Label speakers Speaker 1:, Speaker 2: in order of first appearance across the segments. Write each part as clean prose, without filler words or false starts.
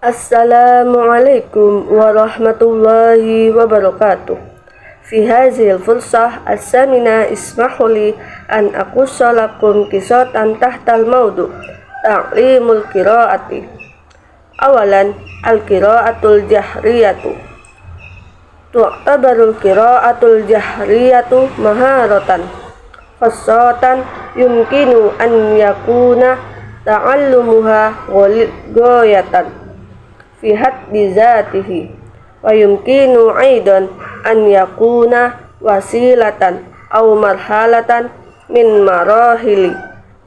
Speaker 1: Assalamualaikum warahmatullahi wabarakatuh. Fi hadhil fursah as-samina ismahuli an aqussa lakum qisatan tahtal maudu ta'limul qiraati. Awalan al-qiraatul jahriyatu. Tu'tabarul qiraatul jahriyatu maharatan khassatan yumkinu an yakuna ta'allumuha ghayatan fi haddi zatihi wa yumkinu aidan an yakuna wasilatan aw marhalatan min marahili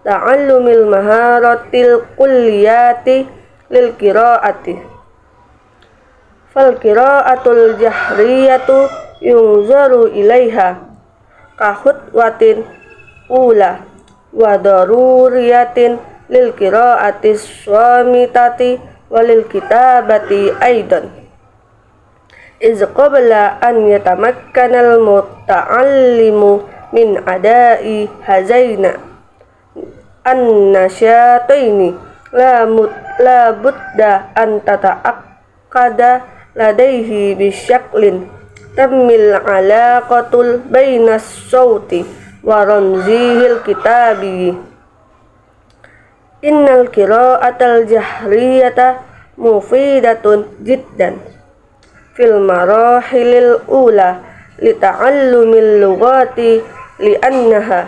Speaker 1: ta'allumil maharatil kulliyati lil qiraati. Fal qiraatul jahriyatu yunzaru ilaiha ka khutwatin ula wa daruriyatin lil qiraati swamitati walil kitabati aidan iz qabla an yatamakkanal muta'allimu min adai hazaina an-nasyataini la budda an tata'aqqada ladaihi bisyaklin tammil alaqatul bainas sauti wa ramzihil kitabi. Innal qiraatal jahriyata mufidatun jiddan fil marahilil ula li ta'allumil lughati li'annaha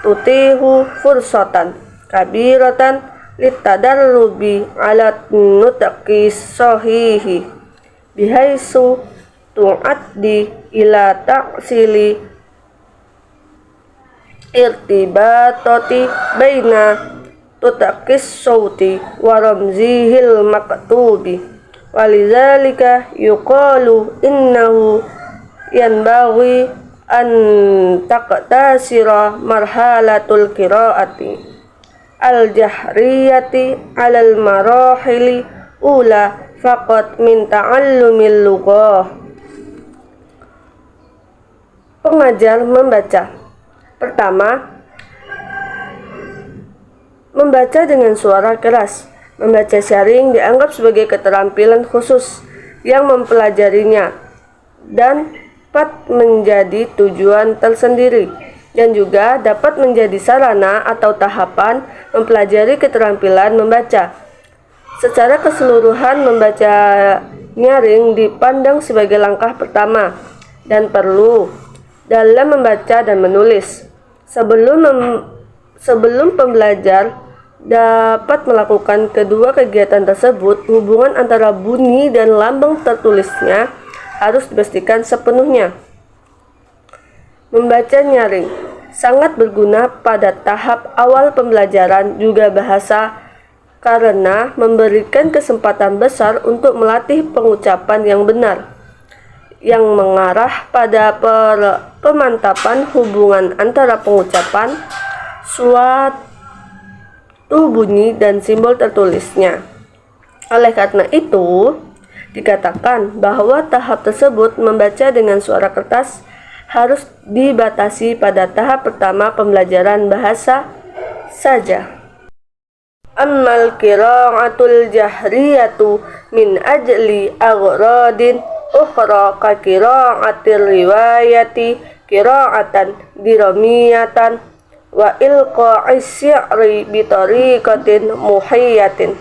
Speaker 1: tutihu fursatan kabiratan litadarrubi ala nutqi sahihi bihaisu tu'addi ila ta'sili irtibatati baina tutaqis sauti wa ramzihil maktubi walidzalika yuqalu innahu yanbaghi an taqtasira marhalatul qiraati al-jahriyati alal marahili ula faqat min ta'allumil lughah. Pengajar membaca. Pertama, membaca dengan suara keras. Membaca syaring dianggap sebagai keterampilan khusus yang mempelajarinya dan dapat menjadi tujuan tersendiri dan juga dapat menjadi sarana atau tahapan mempelajari keterampilan membaca. Secara keseluruhan, membaca nyaring dipandang sebagai langkah pertama dan perlu dalam membaca dan menulis. Sebelum pembelajar dapat melakukan kedua kegiatan tersebut, hubungan antara bunyi dan lambang tertulisnya harus dipastikan sepenuhnya. Membaca nyaring sangat berguna pada tahap awal pembelajaran juga bahasa karena memberikan kesempatan besar untuk melatih pengucapan yang benar yang mengarah pada pemantapan hubungan antara pengucapan, suatu bunyi dan simbol tertulisnya. Oleh karena itu, dikatakan bahwa tahap tersebut membaca dengan suara kertas harus dibatasi pada tahap pertama pembelajaran bahasa saja. Ammal qiraatul jahriyatu min ajli aghradin ukhra ka qiraatir riwayati qiraatan diramiyatan wa ilqa'is syi'ri bi tariqatin muhayyatin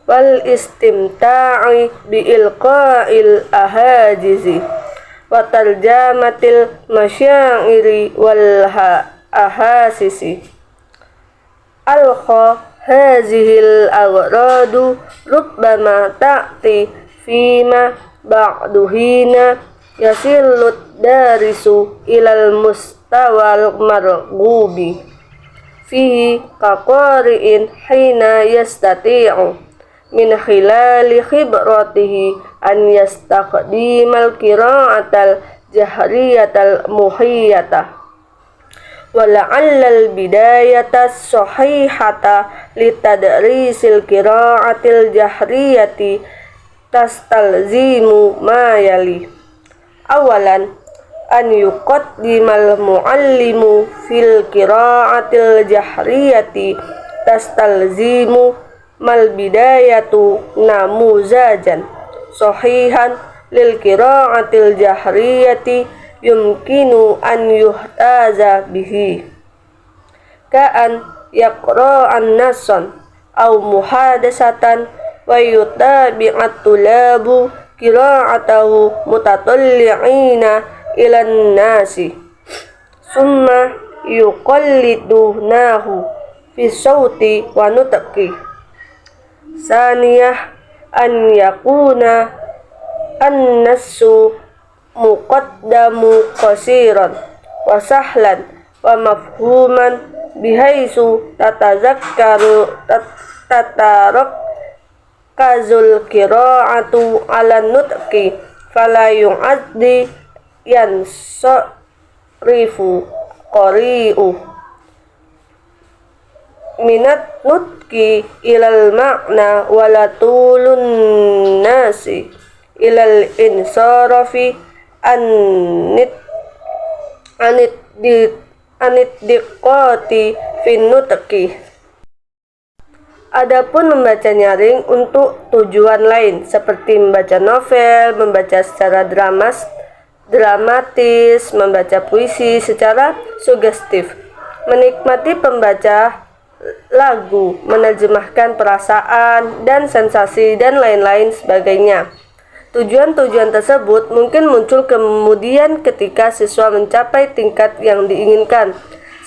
Speaker 1: wal istimta'i bi ilqa'il ahajizi wa tarjamatil masyairi wal ahasisi alqa hazihil aghradu rubbama ta'ti fima ba'duhina yasilud darisu ilal mustawal marghubi fihi kaqari'in hina yastati'u min khilali khibratihi an yastaqdimal qira'atal jahriyatal muhiyyata wa la'allal bidayata sahihata litadrisil qira'atil jahriyati tastalzimu ma yali. Awalan an yuqaddimal muallimu fil qira'atil jahriyati tastalzimu mal bidayatu namuzajan sahihan lil qira'atil jahriyati yumkinu an yuhtaza bihi ka'an yaqra'an nasan aw muhadasatan wa yutabi'at tulabu qira'atahu mutatalli'ina ilan nasi summa yuqallidunahu fi sauti wa nutqi saniyah an yakuna an-nassu muqaddamu qasiran wa sahlan wa mafhuman bihaisu kazul qira'atu ala nutqi fala yu'addi yansarifu qari'u minat nutqi ilal makna wala tulun nasi ilal insarafi anit diqati fin nutqi. Adapun membaca nyaring untuk tujuan lain seperti membaca novel, membaca secara dramatis, membaca puisi secara sugestif, menikmati pembaca lagu, menerjemahkan perasaan dan sensasi dan lain-lain sebagainya. Tujuan-tujuan tersebut mungkin muncul kemudian ketika siswa mencapai tingkat yang diinginkan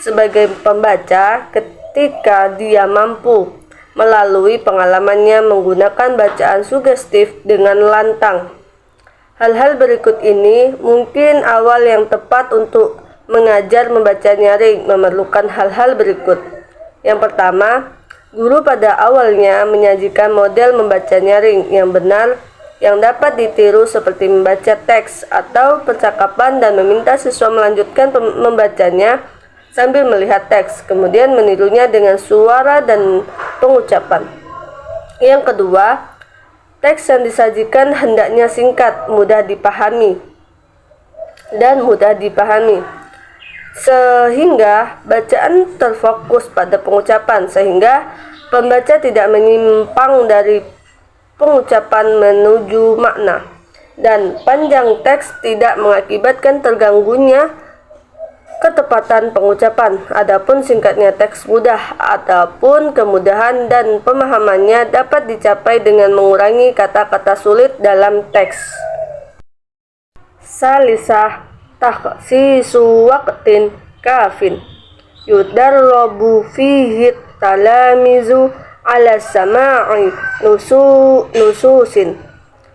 Speaker 1: sebagai pembaca ketika dia mampu melalui pengalamannya menggunakan bacaan sugestif dengan lantang. Hal-hal berikut ini mungkin awal yang tepat untuk mengajar membaca nyaring memerlukan hal-hal berikut. Yang pertama, guru pada awalnya menyajikan model membaca nyaring yang benar yang dapat ditiru seperti membaca teks atau percakapan dan meminta siswa melanjutkan membacanya sambil melihat teks, kemudian menirunya dengan suara dan pengucapan. Yang kedua, teks yang disajikan hendaknya singkat, mudah dipahami, sehingga bacaan terfokus pada pengucapan, sehingga pembaca tidak menyimpang dari pengucapan menuju makna, dan panjang teks tidak mengakibatkan terganggunya ketepatan pengucapan. Adapun singkatnya teks mudah, adapun kemudahan dan pemahamannya dapat dicapai dengan mengurangi kata-kata sulit dalam teks. Salisah takhsisu waqtin kafin yudarrabu fihi talamizu ala sama'i nususin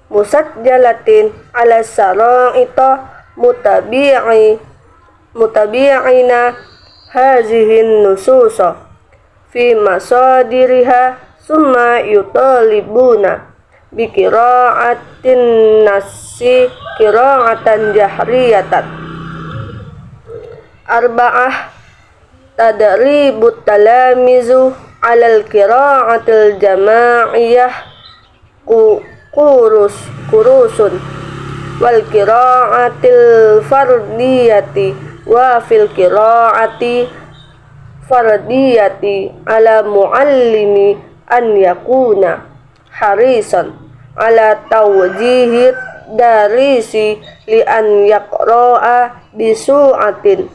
Speaker 1: musajjalatin ala sara'ita mutabi'ina hazihin nususa fi masadiriha summa yutalibuna biqira'atin nasi qira'atan jahriyatan. Arba'ah tadribut talamizu alal qira'atil jama'iyah kurusun wal qira'atil fardiyati wa fil qira'ati fardiyati ala muallimi an yakuna harisan ala tawjihi darisi li an yaqra'a bisu'atin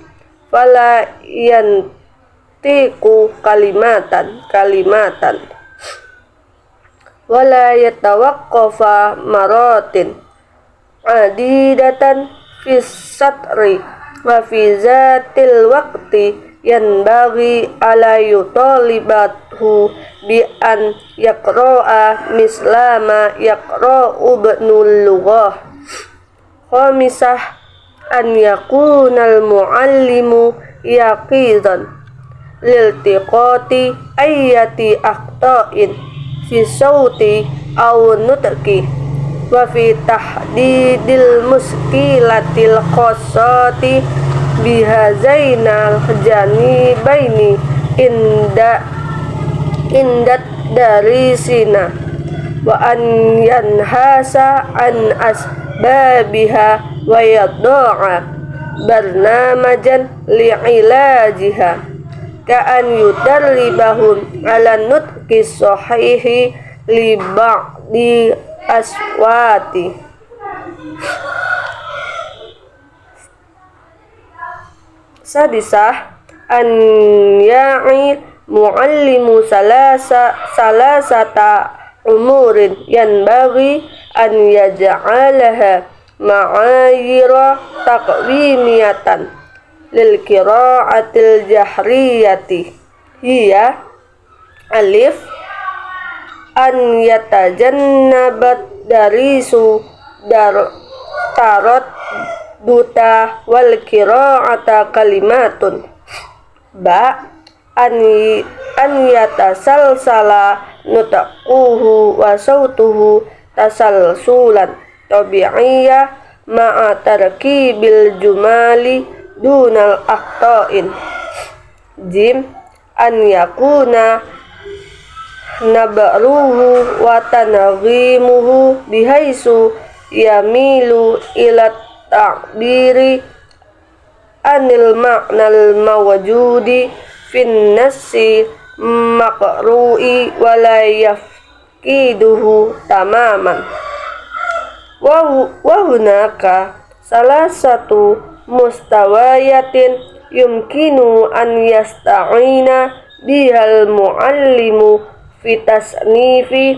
Speaker 1: fala yantiqu kalimatan wala yatawaqqafa maratin adidatan fi satri wa fi zatil waqti yanbaghi ala yutalibathu bi an yaqra'a mislama yaqra'u ibnul lughah. Khamisah an yakunal muallimu yaqidan liltiqati ayati aqta'in fi sauti aw nutqi wa fi tahdidil muskilatil khassati bihazainal janibaini indat darisina wa an yanhasa an asbabiha wa yadda'a barnamajan li'ilajiha ka an yudarribahum ala nutq nutqi sahihi li ba'di aswati. Sadisah an ya'i muallimu salasata umurin yanbaghi an yaj'alaha ma'ayira taqwimiyatan lil qira'atil jahriyati hiya alif an yatajannabat darisu tarot duta wal qira'ata kalimatun ba an yatasalsala nutquhu wa sautuhu tasalsulan tabi'iyya ma'a tarkibil jumali dunal aqta'in. Jim an yakuna nabruhu wa tanaghimuhu bihaisu yamilu ila ta'biri anil ma'nal mawjudi fin nasi maqru'i wa la yafqiduhu tamaman. Wa hunaka salah satu mustawayatin yumkinu an yasta'ina bihal muallimu fi tasnifi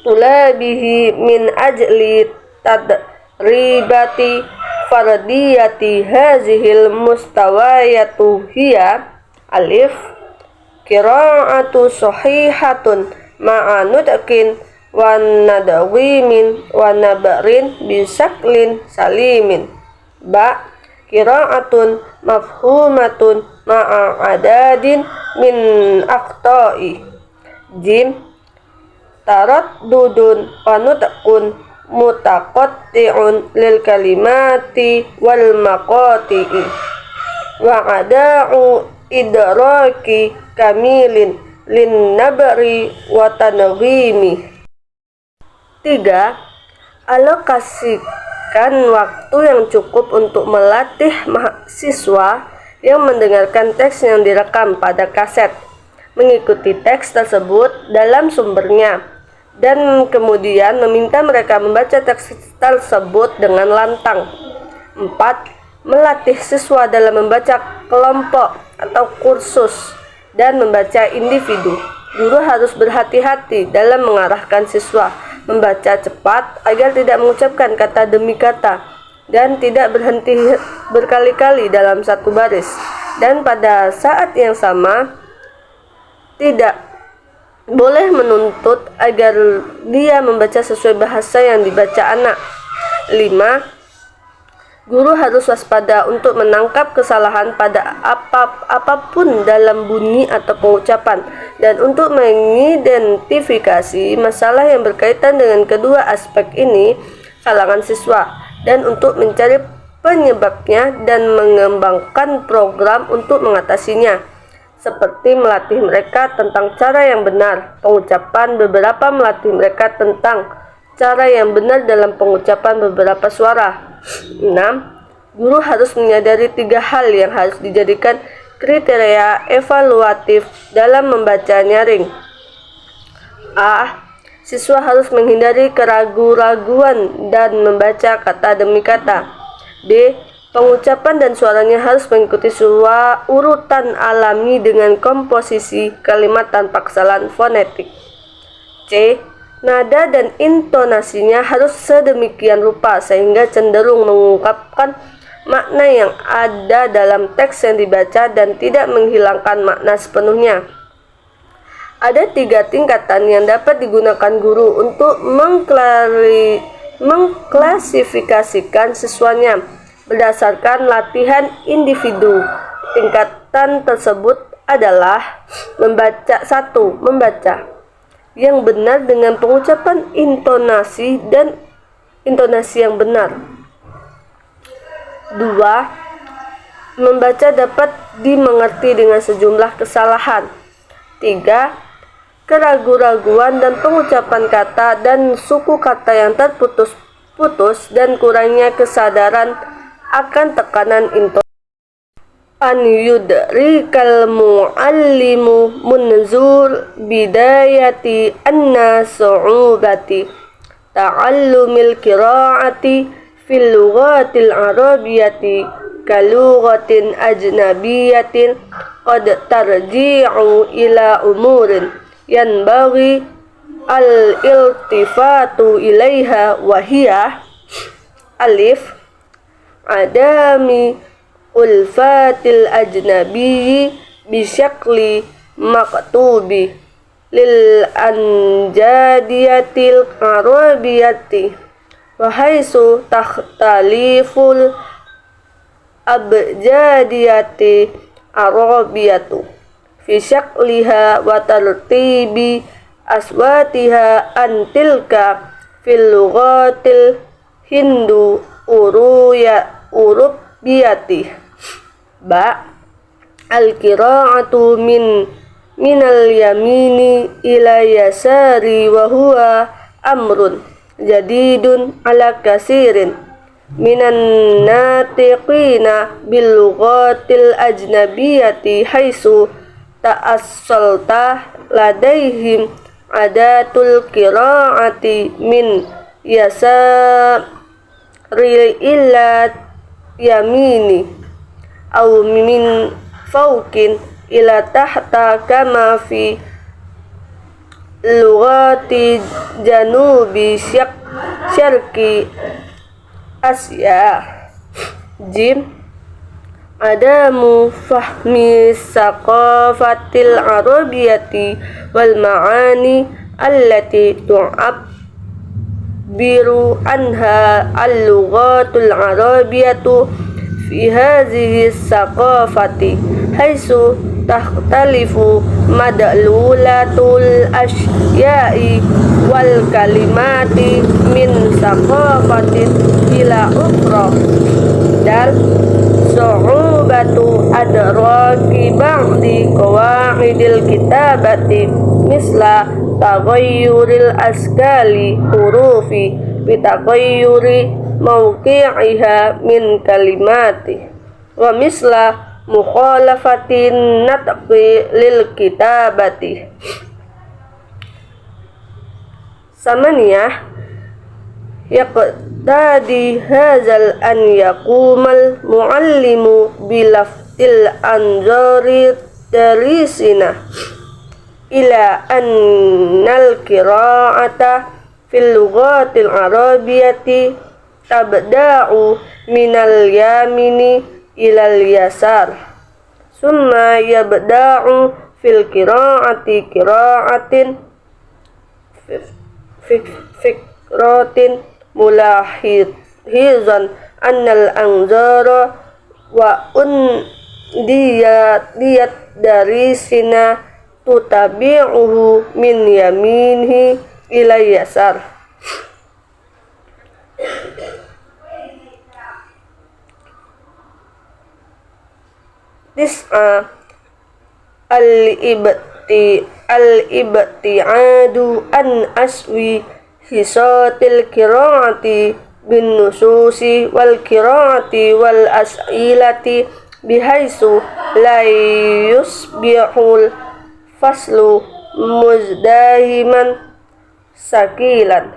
Speaker 1: tulabihi min ajli tadribati fardiyati hazihil mustawayatu hiya alif qira'atu sahihatun ma'a nutqin wa nadwimin wa nabrin bisaklin salimin ba qira'atun mafhumatun ma'a adadin min aqta'i. Jim taraddudun wa nutqun mutaqatti'un lil kalimati wal maqati'i wa ada'u idraki kamilin lin nabri wa tanghimi. 3. Alokasikan waktu yang cukup untuk melatih mahasiswa yang mendengarkan teks yang direkam pada kaset, mengikuti teks tersebut dalam sumbernya, dan kemudian meminta mereka membaca teks tersebut dengan lantang. 4. Melatih siswa dalam membaca kelompok atau kursus dan membaca individu. Guru harus berhati-hati dalam mengarahkan siswa membaca cepat agar tidak mengucapkan kata demi kata dan tidak berhenti berkali-kali dalam satu baris, dan pada saat yang sama tidak boleh menuntut agar dia membaca sesuai bahasa yang dibaca anak. 5. Guru harus waspada untuk menangkap kesalahan pada apapun dalam bunyi atau pengucapan, dan untuk mengidentifikasi masalah yang berkaitan dengan kedua aspek ini kalangan siswa, dan untuk mencari penyebabnya dan mengembangkan program untuk mengatasinya, seperti melatih mereka tentang cara yang benar pengucapan beberapa, melatih mereka tentang cara yang benar dalam pengucapan beberapa suara. 6. Guru harus menyadari 3 hal yang harus dijadikan kriteria evaluatif dalam membaca nyaring. A. Siswa harus menghindari keraguan-raguan dan membaca kata demi kata. B. Pengucapan dan suaranya harus mengikuti urutan alami dengan komposisi kalimat tanpa kesalahan fonetik. C. Nada dan intonasinya harus sedemikian rupa sehingga cenderung mengungkapkan makna yang ada dalam teks yang dibaca dan tidak menghilangkan makna sepenuhnya. Ada 3 tingkatan yang dapat digunakan guru untuk mengklasifikasikan siswanya berdasarkan latihan individu. Tingkatan tersebut adalah membaca. 1. Membaca yang benar dengan pengucapan intonasi dan intonasi yang benar. 2. Membaca dapat dimengerti dengan sejumlah kesalahan. 3. Keraguan-raguan dan pengucapan kata dan suku kata yang terputus-putus dan kurangnya kesadaran akan tekanan intonasi. an yudrikal muallimu munzur bidayati anna su'ubati ta'allumil qira'ati fil lughatil arabiyyati kalughatin ajnabiyyatin qad tarji'u ila umurin yanbaghi al-iltifatu ilaiha wa hiya alif adami ulfatil ajnabiyyi bisyakli maktubi lil anjadiyatil arabiyati wa haitsu takhtaliful abjadiyati arabiyatu fi syakliha wa tartibi aswatiha an tilka fil lughatil hindu urubiyati ba al-qira'atu minal yamini ila yasari wa huwa amrun jadidun ala kasirin minan natiqina bil lughatil ajnabiyati haitsu ta'assalta ladaihim adatul qira'ati min yasari illa yamini aw min fawqin ila tahta kama fi lughati janubi syarqi Asya. Jim adamu fahmi saqafatil arabiyyati wal ma'ani allati tu'abbiru anha al-lughatul arabiyyatu fi hadhihi saqafati haitsu takhtalifu madlulatul asya'i wal kalimati min saqafatin ila ukhra dan su'ubatu adraki ba'di qawaidil kitabati misla taghayyuril askali hurufi bitaghayyuri mawqi'iha min kalimati wa misla mukhalafatin natqi lil kitabati. Samaniyah yaqtadi hazal an yaqumal muallimu bilaftil anzari darisina ila annal qira'ata fil lughatil arabiyyati tabda'u minal yamini ilal yasar summa yabda'u fil qira'ati qira'atin fikratin mulahizan annal anzara wa undiyat dari sina tutabi'uhu min yaminihi ila yasar. Tis'a al-ibti'adu an aswi hisatil qira'ati bin nususi wal qira'ati wal as'ilati bihaisu la yusbihul faslu muzdahiman sakilan.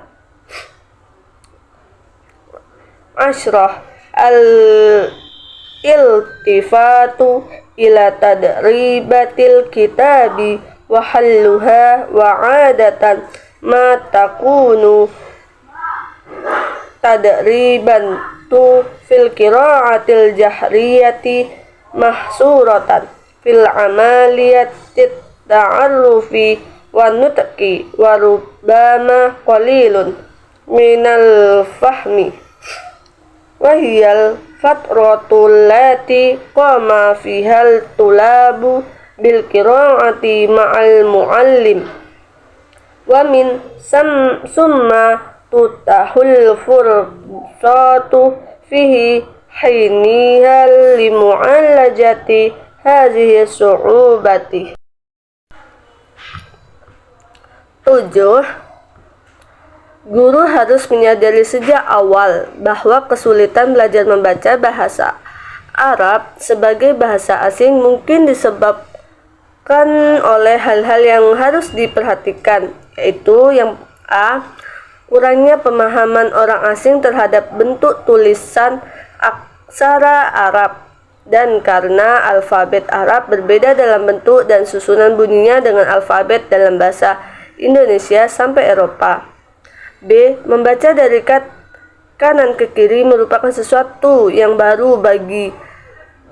Speaker 1: Ashrah al-iltifatu ila tadribatil kitabi wa halluha wa adatan ma takunu tadriban tu fil qira'atil jahriyati mahsuratan fil amaliyatit ta'arrufi wa nutqi wa rubbama qalilun minal fahmi wahiyal fatratul lati qama fihal tulabu bil qira'ati ma'al muallim wa min summa tutahul fursatu fihi hinihal li mu'alajati hadhihi su'ubati. 7. Guru harus menyadari sejak awal bahwa kesulitan belajar membaca bahasa Arab sebagai bahasa asing mungkin disebabkan oleh hal-hal yang harus diperhatikan, yaitu yang A. Kurangnya pemahaman orang asing terhadap bentuk tulisan aksara Arab, dan karena alfabet Arab berbeda dalam bentuk dan susunan bunyinya dengan alfabet dalam bahasa Indonesia sampai Eropa. B. Membaca dari kanan ke kiri merupakan sesuatu yang baru bagi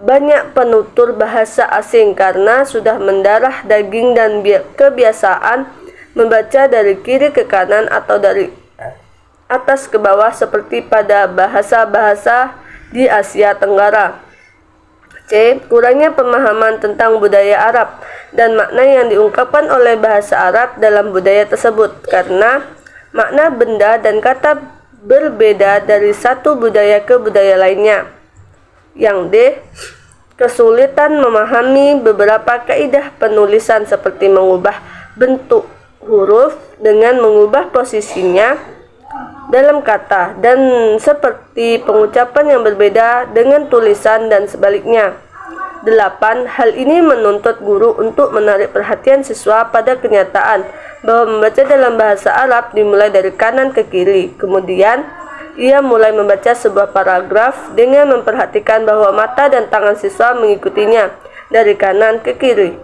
Speaker 1: banyak penutur bahasa asing karena sudah mendarah daging dan kebiasaan membaca dari kiri ke kanan atau dari atas ke bawah seperti pada bahasa-bahasa di Asia Tenggara. C. Kurangnya pemahaman tentang budaya Arab dan makna yang diungkapkan oleh bahasa Arab dalam budaya tersebut karena makna benda dan kata berbeda dari satu budaya ke budaya lainnya. Yang D. Kesulitan memahami beberapa kaidah penulisan seperti mengubah bentuk huruf dengan mengubah posisinya dalam kata dan seperti pengucapan yang berbeda dengan tulisan dan sebaliknya. 8. Hal ini menuntut guru untuk menarik perhatian siswa pada kenyataan bahwa membaca dalam bahasa Arab dimulai dari kanan ke kiri. Kemudian, ia mulai membaca sebuah paragraf dengan memperhatikan bahwa mata dan tangan siswa mengikutinya dari kanan ke kiri.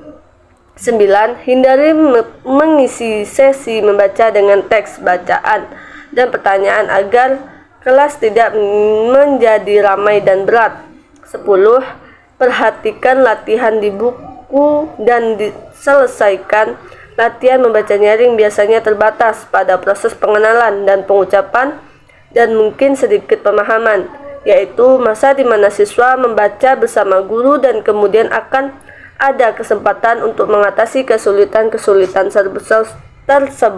Speaker 1: 9. Hindari mengisi sesi membaca dengan teks bacaan dan pertanyaan agar kelas tidak menjadi ramai dan berat. 10. Perhatikan latihan di buku dan diselesaikan. Latihan membaca nyaring biasanya terbatas pada proses pengenalan dan pengucapan dan mungkin sedikit pemahaman, yaitu masa di mana siswa membaca bersama guru dan kemudian akan ada kesempatan untuk mengatasi kesulitan-kesulitan tersebut.